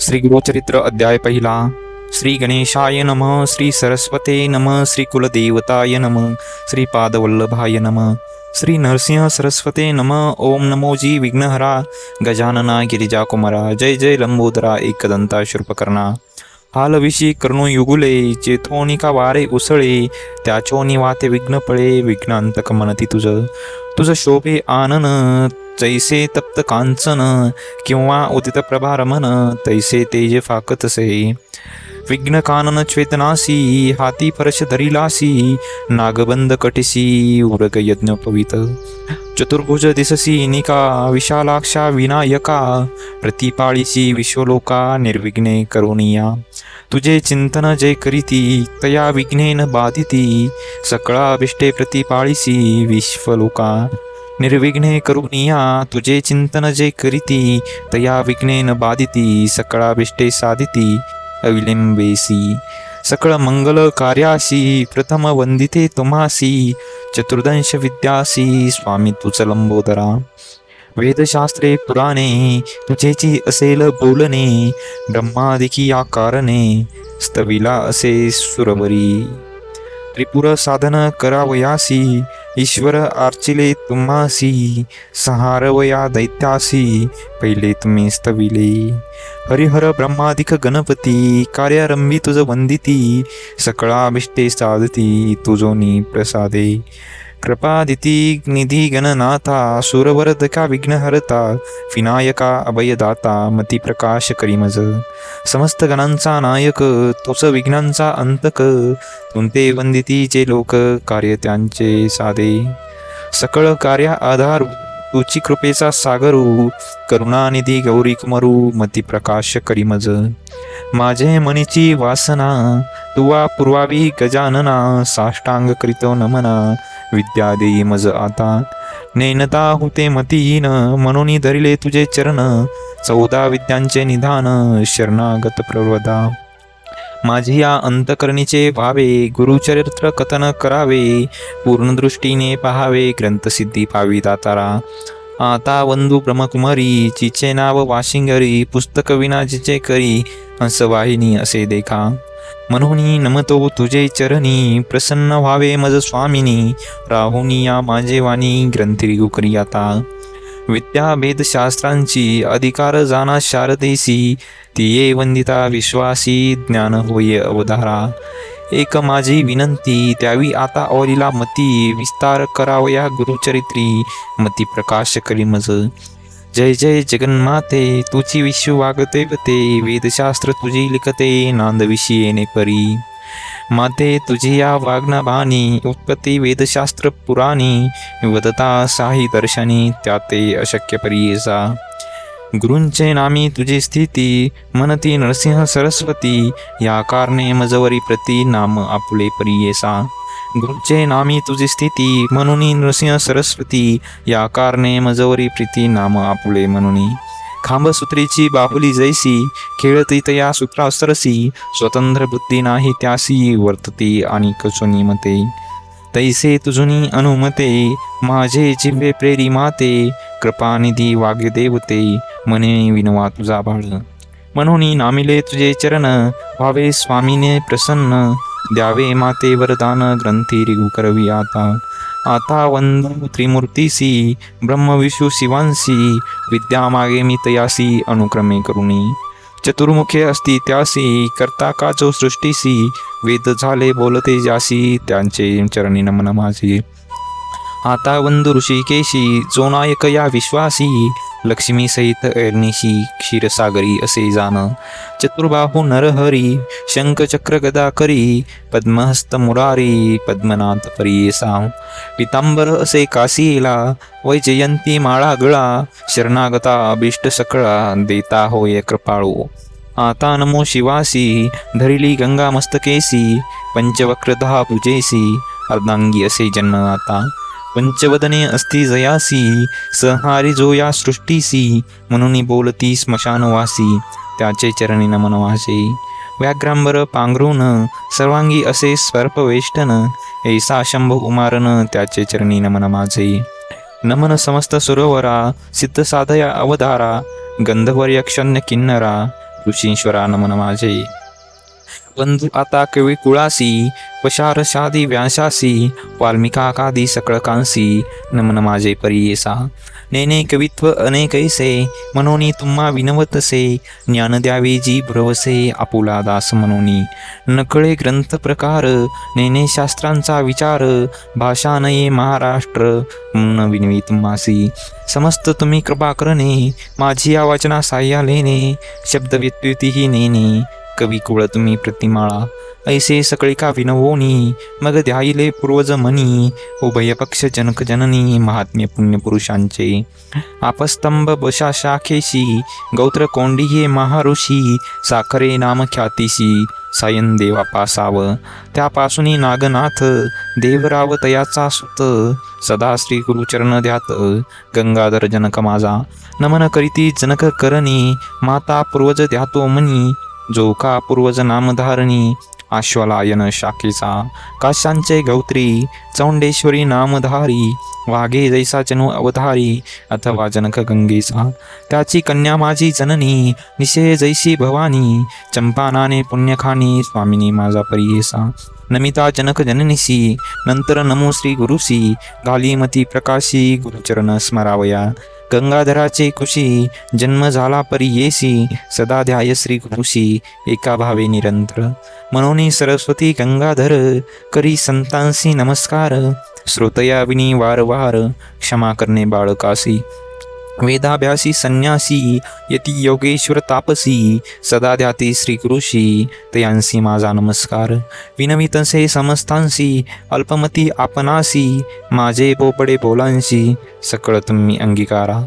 श्री गुरुचरित्र अध्याय पहिला. श्री गणेशाय नमः. श्री सरस्वते नमः. श्री कुलदेवताय नमः. श्री पादवल्लभाय नमः. श्री नरसिंह सरस्वते नमः. ओम नमोजी विघ्नहरा गजानना गिरिजाकुमारा. जय जय लंबोदरा एकदंता शूर्पकर्णा. हालविशी करणू युगुले चेथोनिका वारे उसळे. त्याचोनी वाते विघ्न पळे विघ्नांतक म्हणती तुझ शोभे आनन तैसे तप्त कांचन किंवा उदित प्रभा रमन तैसे तेज फाकतसे. विघ्न कानन चेतनासी हाती परश धरिलासी नागबंद कटिसी उरग यज्ञ पवित. चतुर्भुज दिससी निका विशालाक्षा विनायका प्रतिपाळीसी विश्वलोका निर्विघ्ने करुणिया. तुझे चिंतन जय करीती तया विघ्नेन बाधिती सकळाभिष्टे प्रतिपाळीसी विश्वलोका निर्विघ्ने करुणिया. तुझे चिंतन जे करीती तया विघ्नेन बाधिती सकळाभिष्टे साधिती अविलंबेसी. सकळ मंगल कार्यासी प्रथम वंदिते तुम्हासी चतुर्दश विद्यासी स्वामी तुझ लंबोदरा. वेदशास्त्रे पुराणे तुझेची असेल बोलणे ब्रह्मादिकी आकारणे स्तविला असे सुरवरी. त्रिपुर साधन करावयासी ईश्वर आर्चिले तुम्हासी संहारवया दैत्यासी पहिले तुम्ही स्तविले. हरिहर ब्रह्मादिक गणपती कार्यारंभी तुझ वंदिती सकळाभिष्टे साधती तुझोनी प्रसादे. कृपादिती निधी गणनाथा सुरवरदका विघ्नहरता विनायका अभयदाता मती प्रकाश करीमज. समस्त गणांचा नायक तोच विघ्नांचा अंतक तुमते वंदितीचे लोक कार्य त्यांचे साधे. सकळ कार्या आधारू तुची कृपेचा सागरू करुणानिधी गौरी कुमरू मती प्रकाश करीमज. माझे मनीची वासना तुवा पूर्वावी गजानना साष्टांग करीतो नमना विद्या देई मज आता. नेनता होते मतीहीन म्हणून धरिले तुझे चरण 14 विद्यांचे निधान शरणागत प्रवदा. माझी या अंतकरणीचे व्हावे गुरुचरित्र कथन करावे पूर्ण दृष्टीने पहावे ग्रंथसिद्धी पावी दातारा. आता वंदू ब्रह्मकुमारी जिचे नाव वाशिंगरी पुस्तक विना जिचे करी हंसवाहिनी असे देखा. म्हणून नमतो तुझे चरणी प्रसन्न व्हावे मज स्वामिनी राहुनी या माझे वाणी ग्रंथी गुकरी आता. विद्या वेदशास्त्रांची अधिकार जाणा शारदेसी तिये वंदिता विश्वासी ज्ञान होय अवधारा. एक माझी विनंती त्यावी आता औलीला मती विस्तार करावया गुरुचरित्री मती प्रकाश करी मज. जय जय जगन्माते तुझी विश्व वागते वते वेदशास्त्र तुझी लिखते नांदविषयी येणे परी. माते तुझी या वाग्नाबाणी उत्पत्ती वेदशास्त्र पुराणी वदता साही दर्शनी त्याते अशक्य परियेसा. गुरूंचे नामी तुझी स्थिती मनती नरसिंह सरस्वती या कारणे मजवरी प्रती नाम आपुले परियेसा. गुरुचे नामी तुझी स्थिती म्हणून नरसिंह सरस्वती या कारणे मजवरी प्रीती नाम आपुले म्हणून. खांबसूत्रीची बाहुली जैसी खेळती तया सूत्रासरसी स्वतंत्र बुद्धी नाही त्यासी वर्तती आणि कचोनी मते. तैसे तुझुनी अनुमते माझे जिव्हे प्रेरी माते कृपानिधी वाग्यदेवते मने विनवा तुझा बाळ. म्हणून नामिले तुझे चरण व्हावे स्वामीने प्रसन्न द्यावे माते वरदान ग्रंथी रिगु करवी आता. आता वंदू त्रिमूर्तीसी ब्रह्म विष्णू शिवांसी विद्या मागे मी तयासी अनुक्रमे करुणी. चतुर्मुखे असती त्यासी करता का जो सृष्टीसी वेद झाले बोलते जासी त्यांचे चरणी नमन माझे. आता वंदू ऋषिकेशी जो नायक या विश्वासी लक्ष्मी सहित ऐर्निशी क्षीरसागरी असे जाण. चतुर्बाहू नरहरी शंख चक्र गदा करी पद्महस्त मुरारी पद्मनाथ परियेसा. पितांबर असे काशीला वैजयंती माळा गळा शरणागता अभिष्ट सकळा देता होय कृपाळू. आता नमो शिवासी धरिली गंगा मस्तकेसी पंचवक्र 10 भुजेसी अर्धांगी असे जन्म आता. पंचवदने असती जयासी संहारी जो या सृष्टीसी म्हणून बोलती स्मशानवासी त्याचे चरणी नमन वासे. व्याघ्रांबर पांघरून सर्वांगी असे सर्पवेष्टन ऐसा शंभ उमारन त्याचे चरणी नमन माझे. नमन समस्त सुरवरा सिद्ध साधया अवधारा गंधर्व यक्षण्य किन्नरा ऋषीश्वरा नमन माझे. बंधू आता कवी कुळासी पशार शादी व्यांशासी वाल्मिकाकादी सकळकांसी नमन माझे परियेसा. नेने कवित्व अनेकैसे मनोनी तुम्हा विनवतसे ज्ञान द्यावे जी भ्रवसे आपुला दास मनोनी. नकळे ग्रंथ प्रकार नेने शास्त्रांचा विचार भाषा नये महाराष्ट्र म्हणून विनवी तुम्हासी. समस्त तुम्ही कृपा करणे माझी या वाचना साह्यालेने शब्द व्युत्पत्तीही नेने कवी कुळ तुम्ही प्रतिमाळा. ऐसे सकळिका विनवोनी मग ध्याईले पूर्वज मनी उभय पक्ष जनक जननी महात्म्य पुण्य पुरुषांचे. आपस्तंभ बशा शाखेशी गौत्र कोंडिये महाऋषी साखरे नाम ख्यातीशी सायन देवा पासाव. त्यापासून नागनाथ देवराव तयाचा सुत सदा श्री गुरुचरण ध्यात गंगाधर जनक माझा. नमन करीती जनक करणी माता पूर्वज ध्यातो मनी जो का पूर्वज नामधारणी आश्वलायन शाखेचा. काशांचे गौत्री चौंडेश्वरी नामधारी वाघे जैसा जनु अवधारी अथवा जनक गंगेचा. त्याची कन्या माझी जननी निशे जैसी भवानी चंपानाने पुण्यखानी स्वामिनी माझा परियेसा. नमिता जनक जननीसी नंतर नमो श्री गुरुसी घालीमती प्रकाशी गुरुचरण स्मरावया. गंगाधराचे कुशी जन्म झाला परी येसी सदा ध्याय श्री गुरुशी एका भावे निरंतर. मनोनी सरस्वती गंगाधर करी संतांसी नमस्कार श्रोतया विनी वारंवार क्षमा करणे बाळकासी. वेदाभ्यासी संन्यासी यती योगेश्वर तापसी सदा ध्याती श्री गुरुशी तयांसी माझा नमस्कार. विनवितसे समस्तांसी अल्पमती आपणासी माझे बोपडे बोलांशी सकळ तुम्ही अंगीकारा.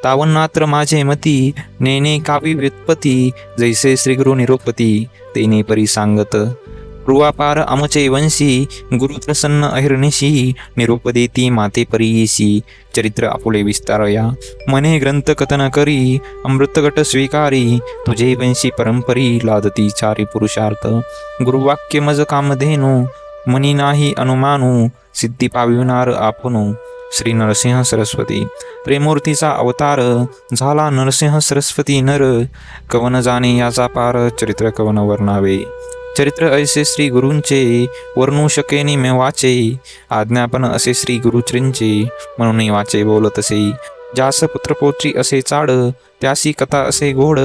तावन्नात्र माझे मती नेने कावी व्युत्पत्ती जैसे श्री गुरु निरुपती तेने परी सांगत. पूर्वापार आमचे वंशी गुरु प्रसन्न अहिर्निशी निरुपदेती माते परियेसी चरित्र आपुले विस्तारया. मने ग्रंथ कथन करी अमृतगट स्वीकारी तुझे वंशी परंपरी लादती चारी पुरुषार्थ. गुरुवाक्य मज कामधेनु मनी नाही अनुमानू सिद्धी पाविवनार आपणू. श्री नरसिंह सरस्वती प्रेमूर्तीचा अवतार झाला नरसिंह सरस्वती नर. कवन जाणे याचा पार चरित्र कवन वर्णावे. चरित्र ऐसे श्री गुरूंचे वर्णू शकेनी मे वाचे. आज्ञापन असे श्री गुरुचरींचे म्हणून वाचे बोलतसे. जास पुत्रपोत्री असे चाड त्यासी कथा असे गोड.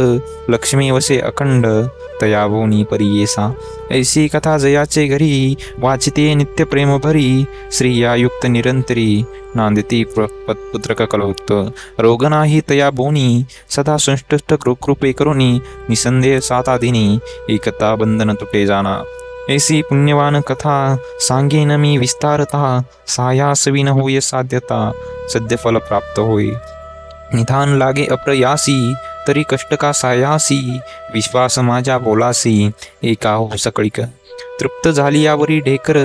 लक्ष्मी वसे अखंड तया भोनी परियेसा. ऐसी कथा जयाचे घरी वाचिते नित्य प्रेम भरी. स्त्रिया युक्त निरंतरी नांदिती पत्पुत्रक कलोक्त. रोग नाही तया बोनी सदा संष्टष्ट कृपे करुनी. निसंदेह सातादिनी एकता बंधन तुटे जाना. ऐसी पुण्यवान कथा सांगेन मी विस्तारता. सायास विन होय साध्यता सद्य फल प्राप्त होय. निधान लागे अप्रयासी तरी कष्ट का सायासी. विश्वास माझ्या बोलासी एका हो सकळिक. तृप्त झाली यावरी ढेकर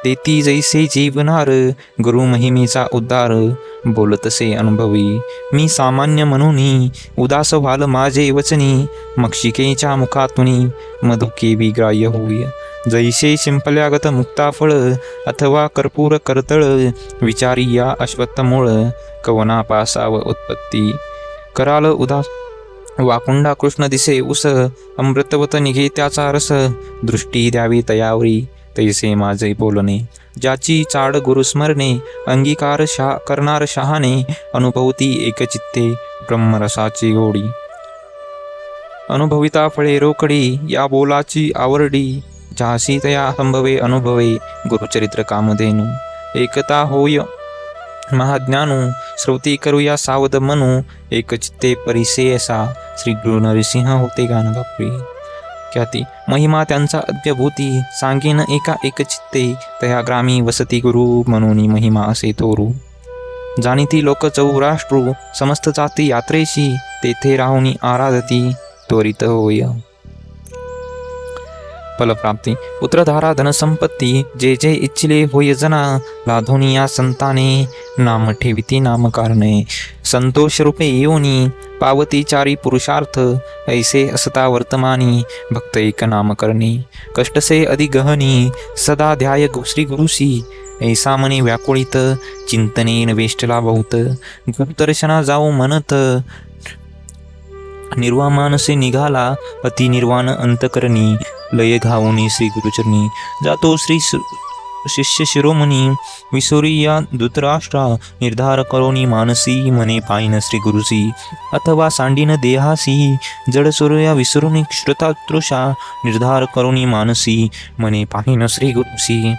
देती जैसे जीवनार. गुरु महिमेचा उद्धार बोलतसे अनुभवी. मी सामान्य म्हणून उदास व्हाल माझे वचनी. मक्षिकेच्या मुखातुनी मधुके विग्राह्य होय. जैसे शिंपल्यागत मुक्ताफळ अथवा कर्पूर करतळ. विचारी या अश्वत्थ मूळ कवना पासाव उत्पत्ती. कराल उदास वाकुंडा कृष्ण दिसे उस. अमृतवत निघे त्याचा रस. दृष्टी द्यावी तयावरी तैसे माझे बोलणे. ज्याची चाड गुरुस्मरणे अंगीकार करणार शहाणे. अनुभवती एकचित्ते ब्रह्मरसाची गोडी. अनुभविता फळे रोकडी या बोलाची आवरडी. झासी तया संभवे अनुभवे गुरुचरित्र कामधेनु. एकता होय महाज्ञानू श्रुती करूया सावध मनू. एकचित्ते परिसेयसा श्री गुरु नरसिंह होते गान बापरी. ख्याती महिमा त्यांचा अद्यभूती सांगेन एका एकचित्ते. तया ग्रामी वसती गुरु म्हणून महिमा असे तोरू. जाणीती लोक चौराष्ट्रू समस्त जाती यात्रेशी. तेथे राहुनी आराधती त्वरित होय फलप्राप्ती. पुत्रधारा धनसंपत्ती जे जे इच्छिले होय जना. लाधोनी या संताने नाम ठेविती नाम कारणे. संतोष रूपे येऊनी पावती चारी पुरुषार्थ. ऐसे असता वर्तमानी भक्त एक नाम करणे. कष्टसे अधिगहनी सदा ध्याय श्री गुरुसी. ऐसा मने व्याकुळित चिंतनेन वेष्टला बहुत. गुरुदर्शना जाऊ म्हणत निर्वाण मानसे निघाला अति निर्वाण अंतकरणी, लय घावणी श्री गुरुचरणी. जातो श्री शिष्य शिरोमणी, विसोरी या धृतराष्ट्रा, निर्धार करोनी मानसी, मने पायन श्री गुरुसी. अथवा सांडीन देहासी, जड सूर्या विसरून श्रुतातृषा, निर्धार करोनी मानसी, मने पायन श्री गुरुसी.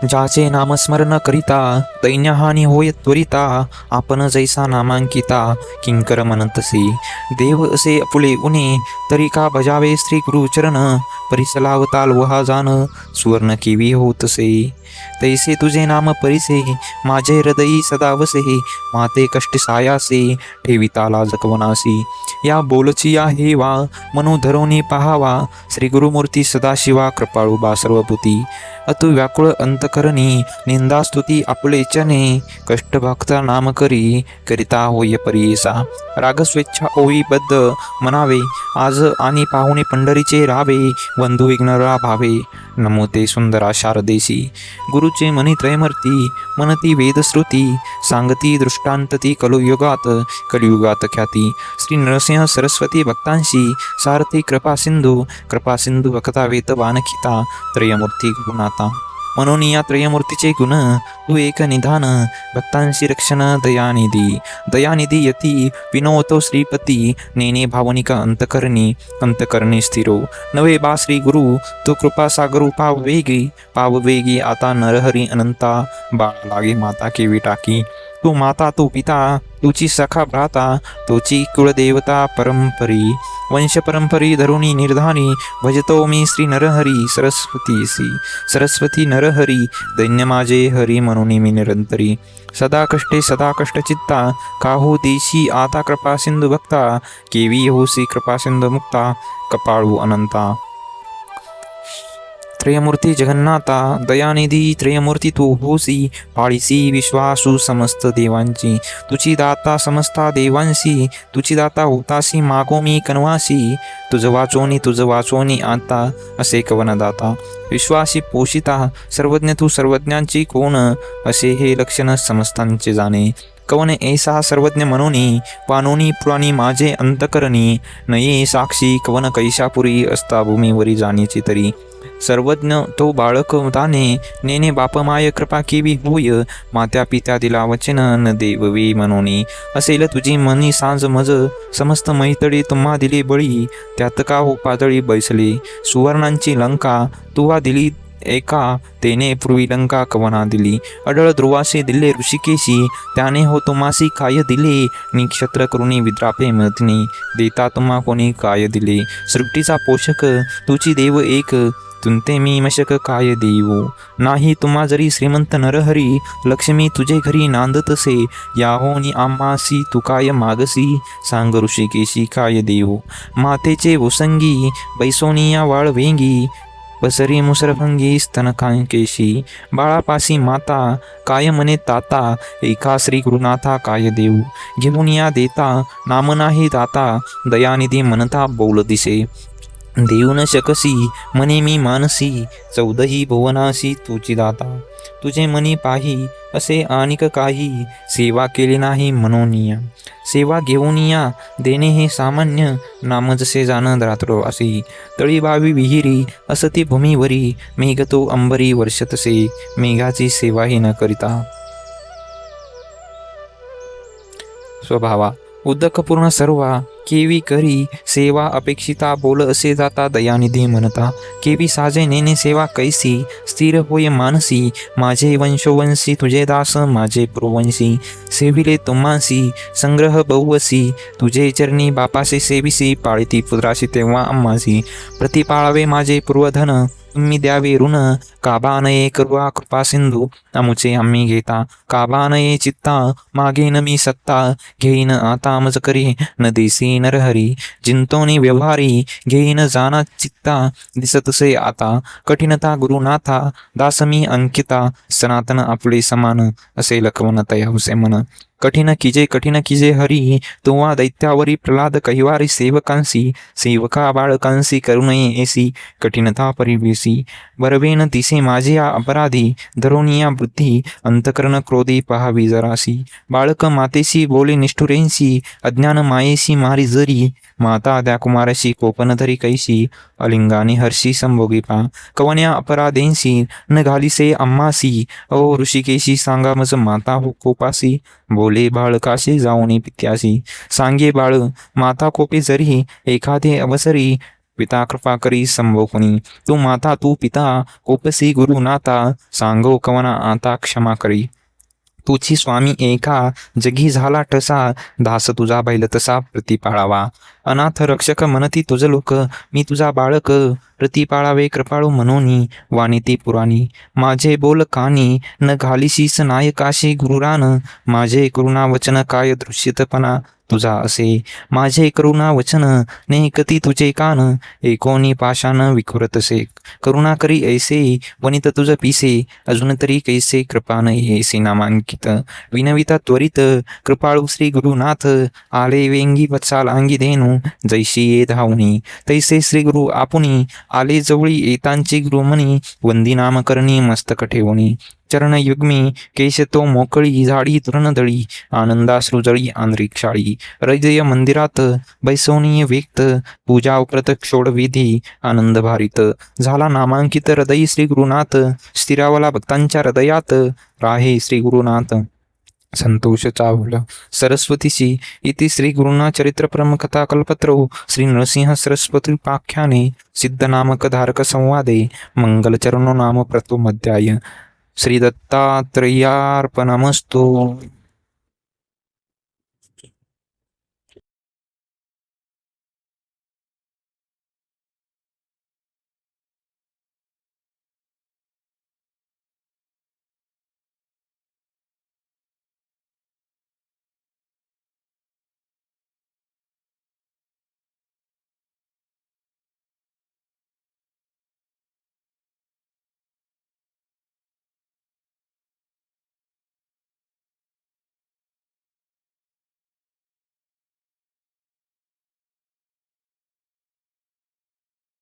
ज्याचे नामस्मरण करिता, दैन्यहानी होय त्वरिता, आपण जैसा नामांकिता, किंकर म्हणतसे. देव असे आपुले उने, तरी का भजावे श्री गुरुचरण, परिसलावताल वहा जान, सुवर्ण केवी होतसे. तैसे तुझे नाम परिसे, माझे हृदयी सदा वसे, माते कष्ट सायासे, ठेविताला जकवनासी. या बोलची या हेवा, मनोधरोनी पहावा, श्री गुरुमूर्ती सदाशिवा, कृपाळू बा सर्वभूती. अतु व्याकुळ अंतकरणी, निंदास्तुती आपले चने, कष्ट भक्ता नाम करी, करिता होय परियेसा. राग स्वेच्छा ओवी बद्ध म्हणावे, आज आणि पाहुणे पंढरीचे रावे, बंधू विघ्नरा भावे, नमो ते सुंदरा शारदेशी. गुरुचे मनी त्रयमूर्ती, मनती वेदश्रुती, सांगती दृष्टांतती कलियुगात ख्याती. श्री नरसिंह सरस्वती भक्तांशी, सारथी कृपा सिंधू भक्ता वेत वानखिता, त्रयमूर्ती गुरुनाथा. म्हणून या त्रयमूर्तीचे गुण तू एक निधान, भक्तांशी रक्षण दयानिधी यती, विनोतो श्रीपती, नेने भावनिका अंतकरणी स्थिरो. नवे बा श्री गुरु, तो कृपा सागरू पाववेगी, आता नरहरी अनंता, बाळ लागे माता केवी टाकी. तू माता तू पिता, तुची सखा भ्राता, तुची कुळदेवता परंपरी, वंश परंपरी धरुणी निर्धानी, भजतो मी श्री नरहरी सरस्वती नरहरी, दैन्य माझे हरी म्हणून मी निरंतरी. सदा कष्ट चित्ता, काहो देशी आता कृपा सिंधू भक्ता, केवी होसी कृपा सिंधू मुक्ता, कपाळू अनंता. त्रयमूर्ती जगन्नाथा, दयानिधी त्रयमूर्ती तू होसी, पाळीसी विश्वासू समस्त देवांची. तुझी दाता समस्ता देवांशी, तुझी दाता होतासी मागो मी कनवासी. तुझ वाचोनी आता, असे कवन दाता. विश्वासी पोषिता, सर्वज्ञ तू सर्वज्ञांची कोण, असे हे लक्षण समस्तांचे जाणे. कवन ऐसा सर्वज्ञ मनोनी, पानोनी पुराणी माझे अंतकरणी, नये साक्षी कवन कैशापुरी, असता भूमीवरी जाणीची तरी. सर्वज्ञ तो बाळक ताने, नेने बापमाय कृपा केवी होय, मात्या पित्या दिला वचन न देववी मनोनी. असेल तुझी मनी सांज मज, समस्त मैतळी तुम्हा दिली बळी, त्यात का हो पातळी बैसली. सुवर्णांची लंका तुवा दिली एका, तेने पूर्वी लंका कवना दिली. अडळ ध्रुवासे दिले ऋषिकेशी, त्याने हो तुम्हासी काय दिले, निक्षत्र करुणी विद्रापे मधनी, देता तुम्हा कोणी काय दिले. सृष्टीचा पोषक तुझी देव एक, तुंते मी मशक काय देऊ. नाही तुम्हा जरी श्रीमंत नरहरी, लक्ष्मी तुझे घरी नांदतसे, याहोनी आम्हासी तू काय मागसी, सांग ऋषिकेशी काय देऊ. मातेचे भुसंगी, बैसोनिया वाळ वेंगी, बसरी मुसरभंगी स्तनकांकेशी. बाळापासी माता, काय मने ताता, एका श्री गुरुनाथा काय देऊ. घेऊन या देता, नाम नाही दाता, दयानिधी म्हणता बोल दिसे. देऊ न शकसी मने मी मानसी, 14 भुवनासी तुझी दाता. तुझे मनी पाही असे आनिक काही, सेवा केली नाही मनोनिया. सेवा घेऊन या देणे हे सामान्य, नाम जसे जाण रात्रवासी. तळी बावी विहिरी, असती भूमीवरी, मेघ तो अंबरी वर्षतसे, मेघाची सेवाही न करिता. स्वभावा उदकपूर्ण सर्वा, केवी करी सेवा अपेक्षिता, बोल असे जाता दयानिधी म्हणता. केवी साजे नेने सेवा कैसी, स्थिर होय मानसी, माझे वंशोवंशी तुझे दास माझे पुरवंशी. सेविले तुम्हासी संग्रह बहुवसी, तुझे चरणी बापासे सेविसी, पाळती पुत्राशी तेव्हा आम्हासी. प्रतिपाळावे माझे पूर्वधन, तुम्ही द्यावे ऋण, काबानये करुवा कृपा सिंधू, अमुचे आम्ही घेता. काबानये चित्ता, मागेन मी सत्ता, घेईन आता मज करी, न देसी नरहरी. जिंतोनी व्यवहारी, घेईन जाना चित्ता, दिसतसे आता. कठीणता गुरुनाथा, दासमी अंकिता, सनातन आपले समान, असे लखवन तयाहुसे मन. कठीण किजे हरी, तुवा दैत्यावरी प्रल्हाद कैवारी सेवकांसी. सेवका बाळकांसी करुणये ऐसी, कठीणता परिवेसी. बरवेन तिसे माझे अपराधी, धरोनिया बुद्धी अंतकरण क्रोधी पहावी जरासी. बाळक मातेसी बोले निष्ठुरेंसी, अज्ञान मायेसी मारी जरी. माता त्या कुमाराशी कोपन धरी कैसी, अलिंगाने हर्षी संभोगी पा. कवन्या अपराधेंसी न घालिसे आम्हासी, ओ ऋषिकेशी सांगा मज माता हो कोपासी. बोले बाळकाशी जाऊनी पित्यासी, सांगे बाळ माता कोपे जरी. एखादे अवसरी पिता कृपा करी संभोकुनी. तू माता तू पिता कोपसी गुरुनाथा, सांगो कवना आता क्षमा करी. तुझी स्वामी एका जगी झाला ठसा, दास तुझा बैल तसा प्रतिपाळावा. अनाथ रक्षक म्हणती तुझ लोक, मी तुझा बाळक प्रतिपाळावे कृपाळू म्हणूनी. वाणिती पुराणी माझे बोल कानी, न घालिशीस नायकाशी गुरुरान. माझे करुणा वचन काय दृश्यतपणा तुझा असे, माझे करुणा वचन नेकती तुझे कान. एकोणी पाशान विखुरतसे, करुणा करी ऐसे वनित तुझ पिसे. अजून तरी कैसे कृपान येसे नामांकित, विनविता त्वरित कृपाळू श्री गुरुनाथ. आले वेंगी वत्सालांगी धेनू, जैशी ये धावणी तैसे श्री गुरु आपुनी. आले जवळी येतांची गुरुमणी, वंदी नामकरणी मस्तक ठेवणी. चरणयुग्मी केश तो मोकळी, झाडी तृणदळी आनंदाश्रुजळी आंध्रिक्षाळी. हृदय मंदिरात बैसवणीय व्यक्त, पूजा उपरत क्षोडविधी आनंद भारित. झाला नामांकित हृदयी श्री गुरुनाथ, स्थिरावला भक्तांच्या हृदयात. राहे श्री गुरुनाथ संतोष चावल सरस्वतीशी. इति श्री गुरुना चरित्र कथा कल्पत्रौ श्री नरसिंह सरस्वती पाख्याने सिद्धनामक धारक संवादे मंगलचरणो नाम प्रथमोऽध्याय. श्री दत्तात्रेयार्पणमस्तु.